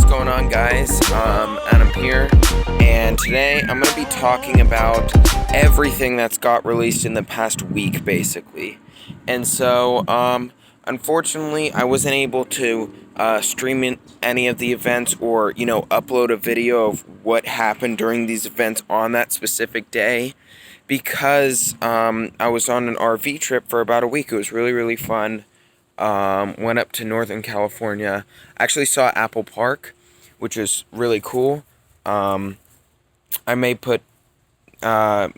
going on, guys? Adam here, and today I'm going to be talking about everything that's got released in the past week, basically. And so, unfortunately, I wasn't able to stream in any of the events or, upload a video of what happened during these events on that specific day because I was on an RV trip for about a week. It was really, really fun. Went up to Northern California. Actually saw Apple Park, which is really cool. I may put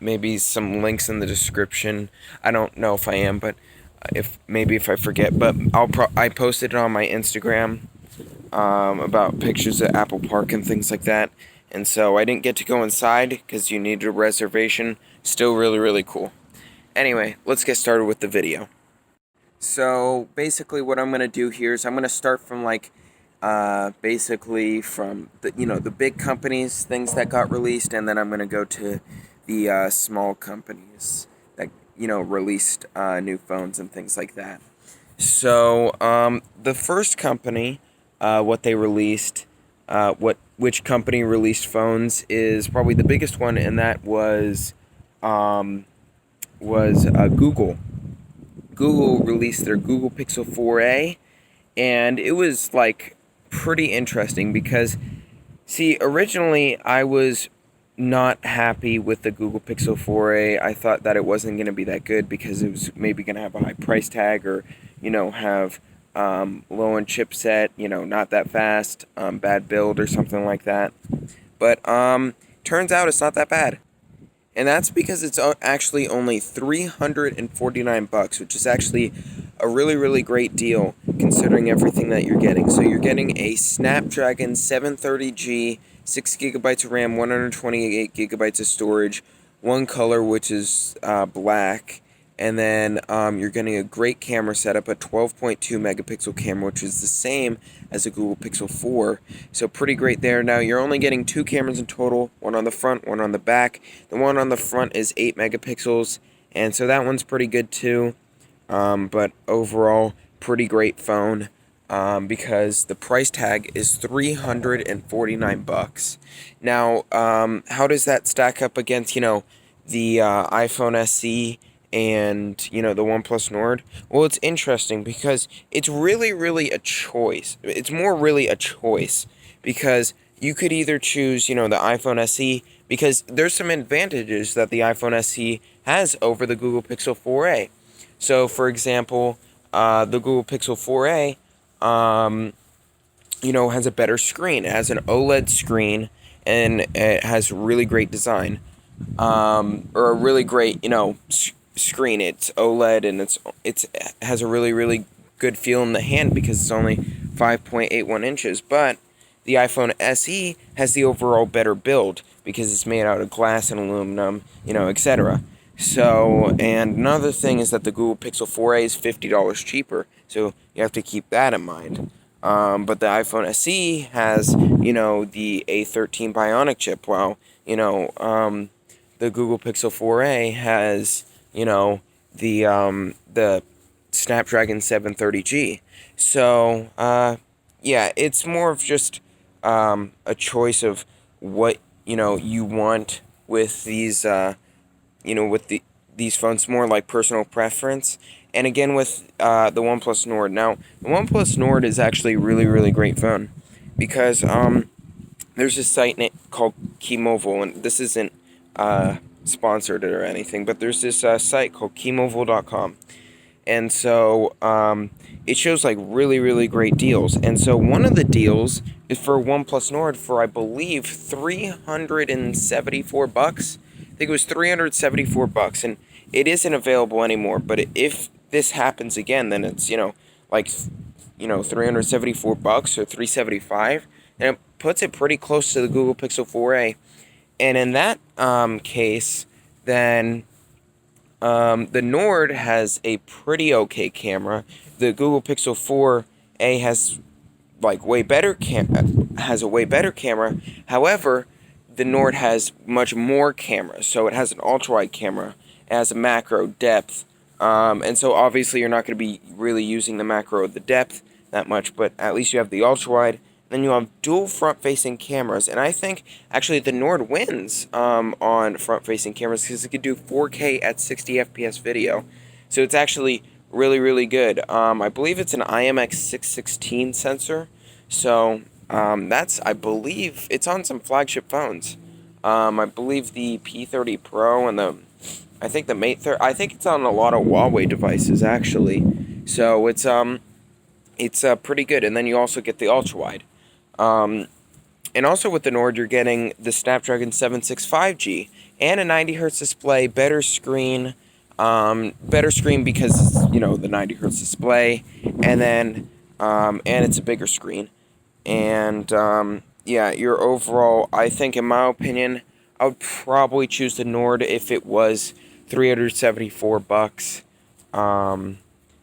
maybe some links in the description. I don't know if I am, but if I forget, but I posted it on my Instagram about pictures of Apple Park and things like that. And so I didn't get to go inside because you needed a reservation. Still really, really cool. Anyway, let's get started with the video. So basically what I'm going to do here is I'm going to start from basically from the big companies, things that got released, and then I'm going to go to the small companies that released new phones and things like that. So the first company, what they released, which company released phones is probably the biggest one, and that was Google. Google released their Google Pixel 4a, and it was pretty interesting because, see, originally I was not happy with the Google Pixel 4a. I thought that it wasn't going to be that good because it was maybe going to have a high price tag or, have low-end chipset, not that fast, bad build or something like that. But turns out it's not that bad. And that's because it's actually only $349, which is actually a really, really great deal considering everything that you're getting. So you're getting a Snapdragon 730G, 6 gigabytes of RAM, 128 gigabytes of storage, one color, which is black. And then you're getting a great camera setup, a 12.2 megapixel camera, which is the same as a Google Pixel 4. So pretty great there. Now you're only getting two cameras in total, one on the front, one on the back. The one on the front is 8 megapixels, and so that one's pretty good too. But overall, pretty great phone because the price tag is $349. Now, how does that stack up against, the iPhone SE and the OnePlus Nord? Well, it's interesting because it's really, really a choice. It's more really a choice because you could either choose, the iPhone SE, because there's some advantages that the iPhone SE has over the Google Pixel 4a. So, for example, the Google Pixel 4a, has a better screen. It has an OLED screen, and it has really great design, or a really great, screen. It's OLED, and it has a really, really good feel in the hand because it's only 5.81 inches. But the iPhone SE has the overall better build because it's made out of glass and aluminum, etc. So, and another thing is that the Google Pixel 4a is $50 cheaper, so you have to keep that in mind. But the iPhone SE has, the A13 Bionic chip, while, the Google Pixel 4a has, the Snapdragon 730G. So, yeah, it's more of just a choice of what, you want with these, these phones, more like personal preference. And again, with the OnePlus Nord. Now, the OnePlus Nord is actually a really, really great phone because there's a site called Keymobile, and this isn't sponsored or anything, but there's this site called keymobile.com, and so it shows really, really great deals. And so one of the deals is for OnePlus Nord for, I believe, $374. I think it was $374, and it isn't available anymore. But if this happens again, then it's $374 or $375, and it puts it pretty close to the Google Pixel 4a. And in that case, then the Nord has a pretty okay camera. The Google Pixel 4a has way better has a way better camera. However, the Nord has much more cameras. So it has an ultra-wide camera, it has a macro, depth, and so obviously you're not going to be really using the macro or the depth that much, but at least you have the ultra-wide Then you have dual front-facing cameras, and I think actually the Nord wins on front-facing cameras because it could do 4K at 60 FPS video. So it's actually really, really good. I believe it's an IMX616 sensor. So I believe, it's on some flagship phones. I believe the P30 Pro and I think the Mate 30, I think it's on a lot of Huawei devices actually. So it's pretty good. And then you also get the ultra-wide. And also with the Nord, you're getting the Snapdragon 765G and a 90Hz display, better screen because, you know, the 90Hz display, and then, and it's a bigger screen. And, yeah, your overall, I think, in my opinion, I would probably choose the Nord if it was $374.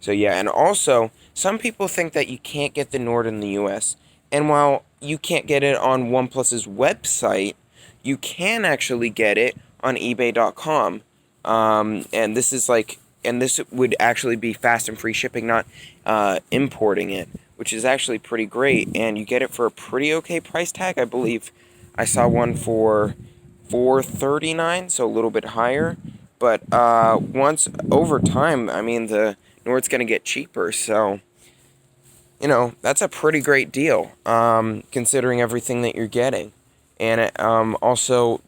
So yeah, and also, some people think that you can't get the Nord in the US. And while you can't get it on OnePlus's website, you can actually get it on eBay.com. And this would actually be fast and free shipping, not importing it, which is actually pretty great. And you get it for a pretty okay price tag. I believe I saw one for $439, so a little bit higher. But once over time, I mean, the Nord's going to get cheaper, so you know, that's a pretty great deal, considering everything that you're getting. And also,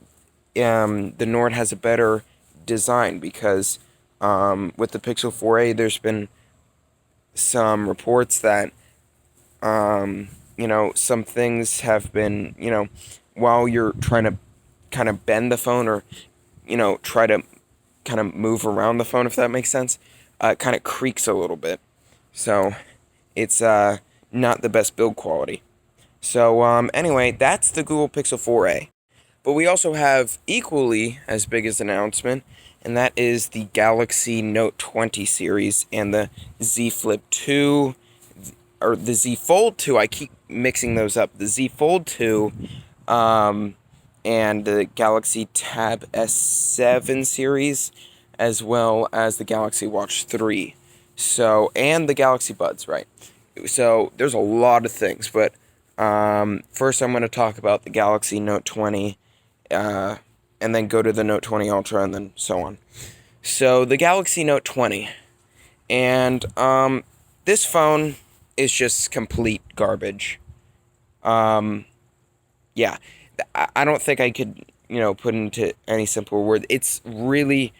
the Nord has a better design because with the Pixel 4a, there's been some reports that, you know, some things have been, you know, while you're trying to kind of bend the phone or, you know, try to kind of move around the phone, if that makes sense, it kind of creaks a little bit. So it's not the best build quality. So anyway, that's the Google Pixel 4a. But we also have equally as big as an announcement, and that is the Galaxy Note 20 series and the Z Flip 2, or the Z Fold 2. I keep mixing those up. The Z Fold 2 and the Galaxy Tab S7 series, as well as the Galaxy Watch 3. So, and the Galaxy Buds, right? So, there's a lot of things, but first I'm going to talk about the Galaxy Note 20, and then go to the Note 20 Ultra, and then so on. So, the Galaxy Note 20, and this phone is just complete garbage. Yeah, I don't think I could, you know, put into any simple word. It's really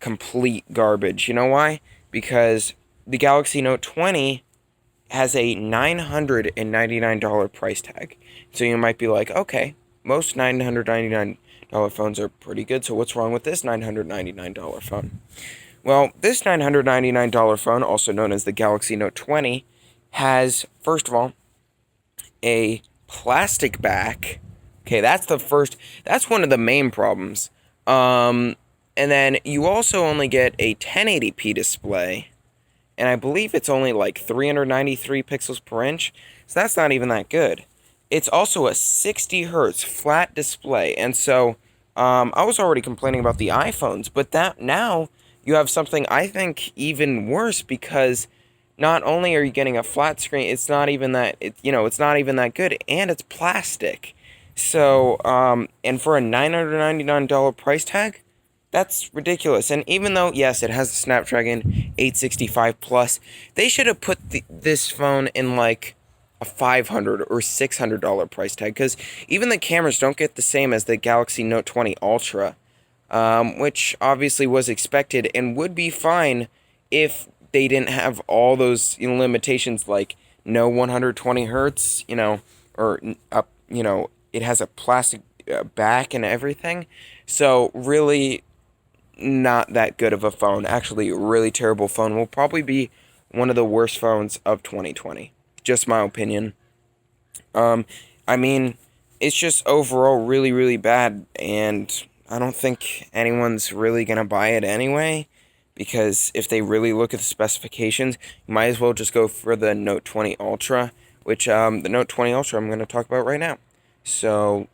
complete garbage. You know why? Because the Galaxy Note 20 has a $999 price tag. So you might be like, okay, most $999 phones are pretty good, so what's wrong with this $999 phone? Well, this $999 phone, also known as the Galaxy Note 20, has, first of all, a plastic back. Okay, that's one of the main problems. And then you also only get a 1080p display, and I believe it's only like 393 pixels per inch, so that's not even that good. It's also a 60 hertz flat display, and so I was already complaining about the iPhones, but that now you have something I think even worse, because not only are you getting a flat screen, it's not even that good, and it's plastic. So, and for a $999 price tag, that's ridiculous. And even though, yes, it has the Snapdragon 865 Plus, they should have put this phone in like a $500 or $600 price tag, because even the cameras don't get the same as the Galaxy Note 20 Ultra, which obviously was expected and would be fine if they didn't have all those, you know, limitations like no 120 hertz, you know, or up, you know, it has a plastic back and everything. So really not that good of a phone. Actually, a really terrible phone. Will probably be one of the worst phones of 2020. Just my opinion. I mean, it's just overall really, really bad, and I don't think anyone's really gonna buy it anyway, because if they really look at the specifications, you might as well just go for the Note 20 Ultra, which the Note 20 Ultra I'm going to talk about right now. So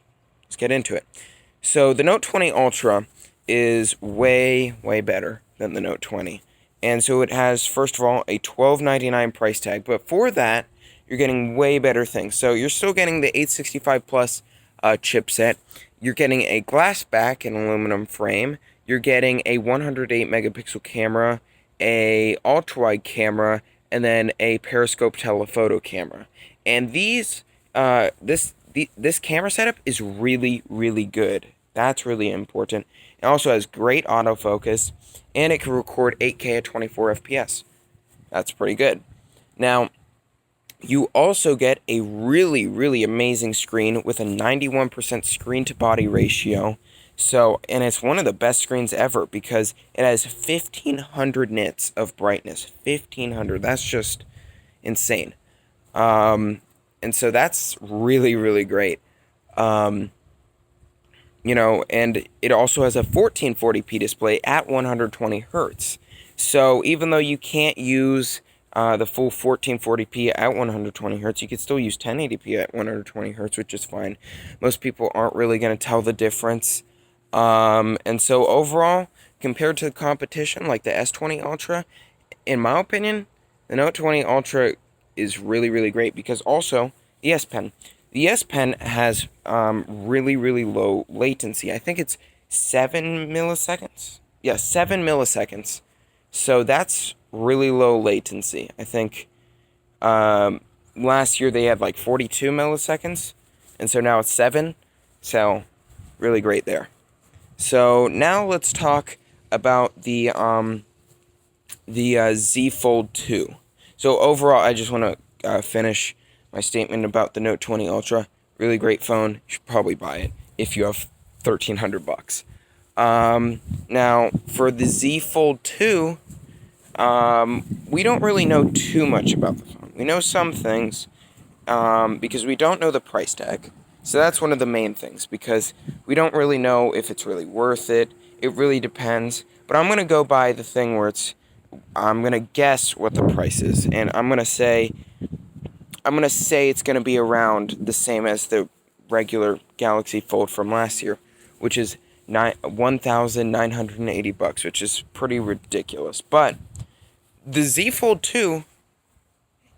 let's get into it. So the Note 20 Ultra is way, way better than the Note 20. And so it has, first of all, a $12.99 price tag. But for that, you're getting way better things. So you're still getting the 865 plus chipset. You're getting a glass back and aluminum frame. You're getting a 108 megapixel camera, a ultra-wide camera, and then a periscope telephoto camera. And this camera setup is really, really good. That's really important. It also has great autofocus, and it can record 8K at 24 FPS. That's pretty good. Now, you also get a really, really amazing screen with a 91% screen-to-body ratio. So, and it's one of the best screens ever because it has 1500 nits of brightness. 1500. That's just insane. And so that's really, really great. And it also has a 1440p display at 120 hertz. So even though you can't use the full 1440p at 120 hertz, you could still use 1080p at 120 hertz, which is fine. Most people aren't really going to tell the difference. And so overall, compared to the competition like the S20 Ultra, in my opinion, the Note 20 Ultra is really, really great because also the S Pen. The S Pen has really, really low latency. I think it's 7 milliseconds. Yeah, 7 milliseconds. So that's really low latency. I think last year they had like 42 milliseconds, and so now it's 7. So really great there. So now let's talk about the Z Fold 2. So overall, I just want to finish my statement about the Note 20 Ultra. Really great phone. You should probably buy it if you have $1,300. Now for the Z Fold 2, we don't really know too much about the phone. We know some things because we don't know the price tag. So that's one of the main things because we don't really know if it's really worth it. It really depends. But I'm going to go by the thing where I'm going to guess what the price is. And I'm going to say it's going to be around the same as the regular Galaxy Fold from last year, which is $1,980, which is pretty ridiculous. But the Z Fold 2,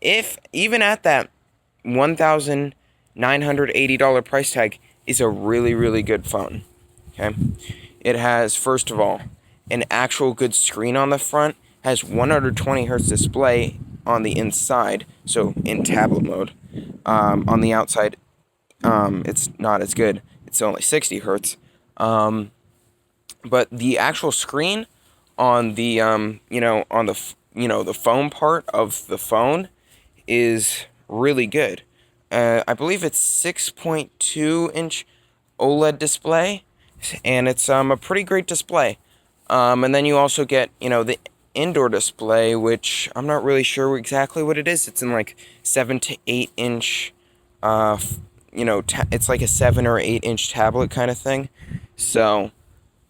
if even at that $1,980 price tag, is a really, really good phone. Okay, it has, first of all, an actual good screen on the front, has 120 hertz display on the inside, so in tablet mode. On the outside, it's not as good. It's only 60 hertz. But the actual screen on the the phone part of the phone is really good. I believe it's 6.2 inch OLED display, and it's a pretty great display. And then you also get the indoor display, which I'm not really sure exactly what it is. It's in like 7 to 8 inch. It's like a 7 or 8 inch tablet kind of thing. So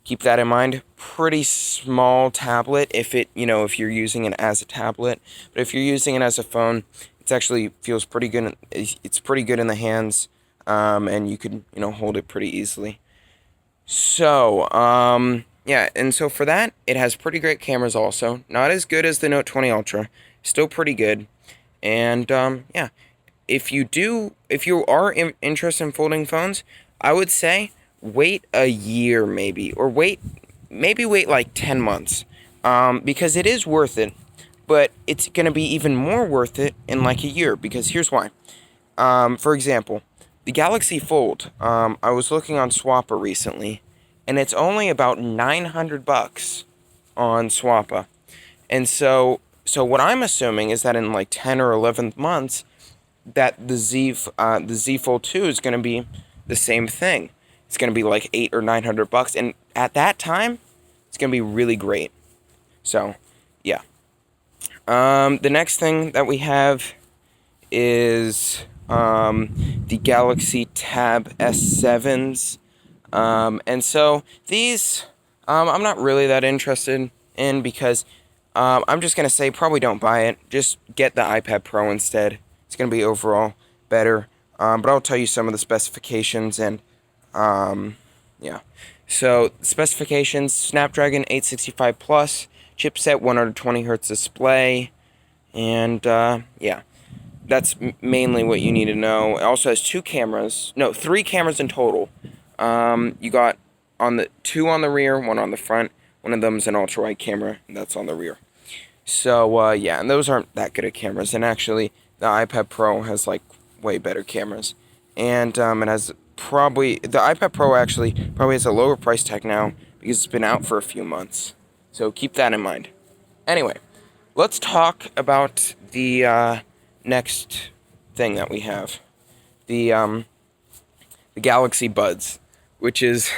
keep that in mind. Pretty small tablet if you're using it as a tablet. But if you're using it as a phone, it actually feels pretty good. It's pretty good in the hands, and you could hold it pretty easily. So yeah, and so for that, it has pretty great cameras also. Not as good as the Note 20 Ultra, still pretty good. And yeah, if you are interested in folding phones, I would say wait a year maybe, or wait like 10 months, because it is worth it, but it's going to be even more worth it in like a year, because here's why. For example, the Galaxy Fold, I was looking on Swappa recently, and it's only about $900 on Swappa. And so what I'm assuming is that in like 10 or 11 months, that the Z Fold 2 is going to be the same thing. It's going to be like $800 or $900, and at that time, it's going to be really great. So, yeah. The next thing that we have is the Galaxy Tab S7s. And so these, I'm not really that interested in because I'm just going to say probably don't buy it. Just get the iPad Pro instead. It's going to be overall better. But I'll tell you some of the specifications and yeah. So specifications: Snapdragon 865 Plus chipset, 120 hertz display, and yeah. that's mainly what you need to know. It also has three cameras in total. You got two on the rear, one on the front. One of them is an ultra-wide camera, and that's on the rear. So, yeah, and those aren't that good of cameras. And actually, the iPad Pro has, like, way better cameras. And, it has the iPad Pro actually probably has a lower price tag now because it's been out for a few months. So keep that in mind. Anyway, let's talk about the, next thing that we have. The Galaxy Buds, which is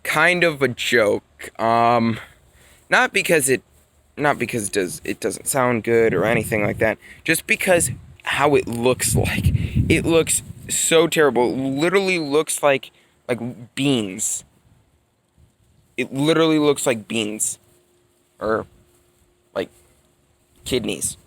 kind of a joke. Not because it doesn't sound good or anything like that. Just because how it looks like. It looks so terrible. It literally looks like beans. It literally looks like beans. Or like kidneys.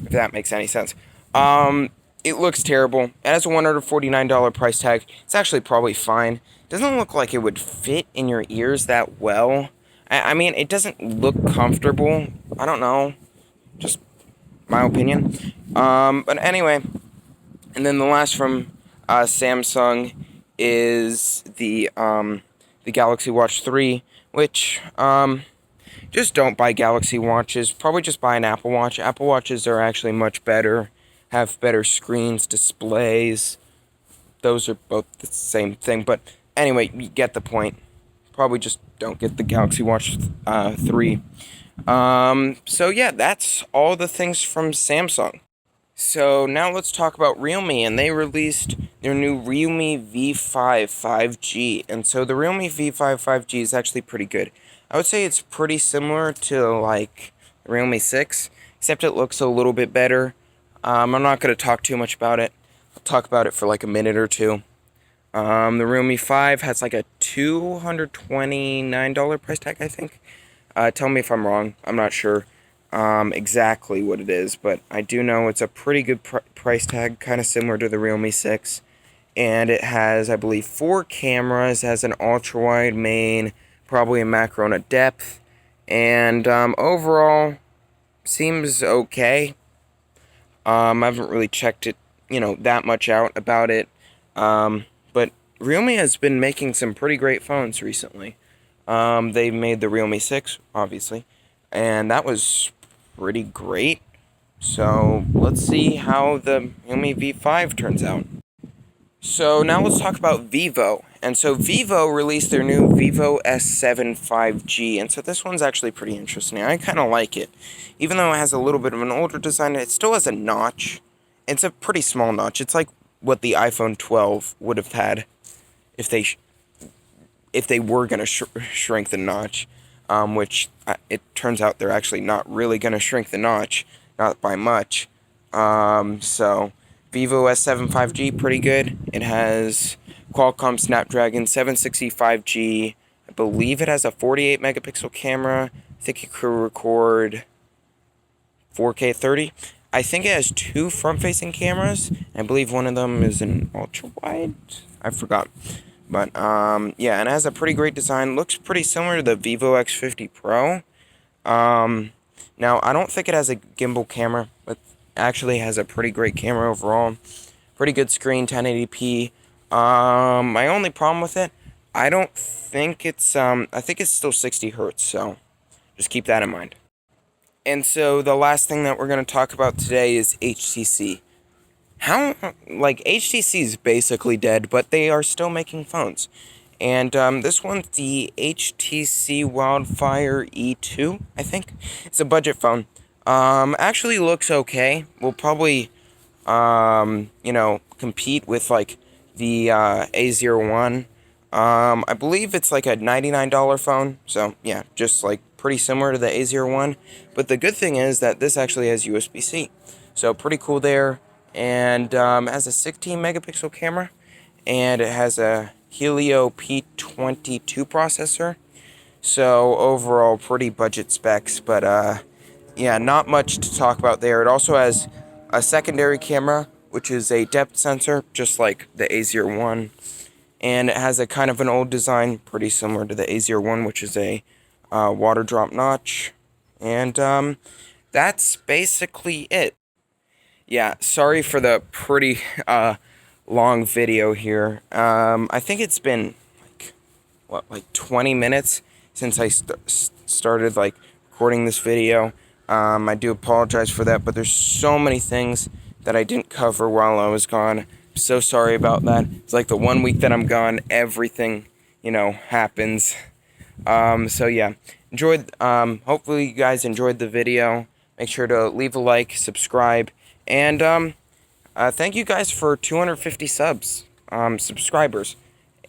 If that makes any sense. It looks terrible. It has a $149 price tag. It's actually probably fine. Doesn't look like it would fit in your ears that well. I mean, it doesn't look comfortable. I don't know. Just my opinion. But anyway. And then the last from Samsung is the Galaxy Watch 3, which, just don't buy Galaxy Watches. Probably just buy an Apple Watch. Apple Watches are actually much better. Have better screens, displays. Those are both the same thing. But anyway, you get the point. Probably just don't get the Galaxy Watch 3. So yeah, that's all the things from Samsung. So now let's talk about Realme, and they released their new Realme V5 5G. And so the Realme V5 5G is actually pretty good. I would say it's pretty similar to like the Realme 6, except it looks a little bit better. I'm not going to talk too much about it. I'll talk about it for like a minute or two. The Realme 5 has like a $229 price tag, I think. Tell me if I'm wrong. I'm not sure exactly what it is, but I do know it's a pretty good price tag, kind of similar to the Realme 6. And it has, I believe, 4 cameras. It has an ultra-wide main, probably a macro and a depth. And overall, seems okay. I haven't really checked it, that much out about it. But Realme has been making some pretty great phones recently. They made the Realme 6, obviously, and that was pretty great. So let's see how the Realme V5 turns out. So now let's talk about Vivo. And so Vivo released their new Vivo S7 5G, and so this one's actually pretty interesting. I kind of like it. Even though it has a little bit of an older design, it still has a notch. It's a pretty small notch. It's like what the iPhone 12 would have had if they were going to shrink the notch, which it turns out they're actually not really going to shrink the notch, not by much. So Vivo S7 5G, pretty good. It has Qualcomm Snapdragon 760 5G. I believe it has a 48 megapixel camera. I think it could record 4K 30. I think it has 2 front-facing cameras. I believe one of them is an ultra-wide. I forgot. But, yeah, and it has a pretty great design. Looks pretty similar to the Vivo X50 Pro. Now, I don't think it has a gimbal camera, but actually has a pretty great camera overall. Pretty good screen, 1080p. My only problem with it, I think it's still 60 hertz, so just keep that in mind. And so the last thing that we're going to talk about today is HTC. HTC is basically dead, but they are still making phones. And this one's the HTC Wildfire E2, I think. It's a budget phone. Actually looks okay. Will probably, compete with, like, the A01. I believe it's, like, a $99 phone. So, yeah, just, like, pretty similar to the A01. But the good thing is that this actually has USB-C. So, pretty cool there. And has a 16 megapixel camera, and it has a Helio P22 processor. So overall, pretty budget specs, but yeah, not much to talk about there. It also has a secondary camera, which is a depth sensor, just like the A01, and it has a kind of an old design, pretty similar to the A01, which is a water drop notch, and that's basically it. Yeah, sorry for the pretty long video here. I think it's been like 20 minutes since I started like recording this video. I do apologize for that, but there's so many things that I didn't cover while I was gone. I'm so sorry about that. It's like the 1 week that I'm gone, everything, happens. So yeah, hopefully you guys enjoyed the video. Make sure to leave a like, subscribe, and thank you guys for 250 subscribers.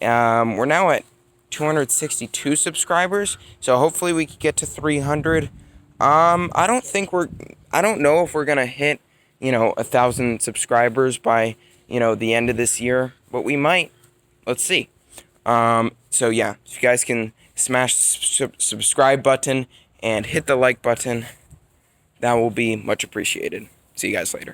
We're now at 262 subscribers, so hopefully we can get to 300. I don't know if we're gonna hit, 1,000 subscribers by, the end of this year, but we might. Let's see. So yeah, if you guys can smash the subscribe button and hit the like button, that will be much appreciated. See you guys later.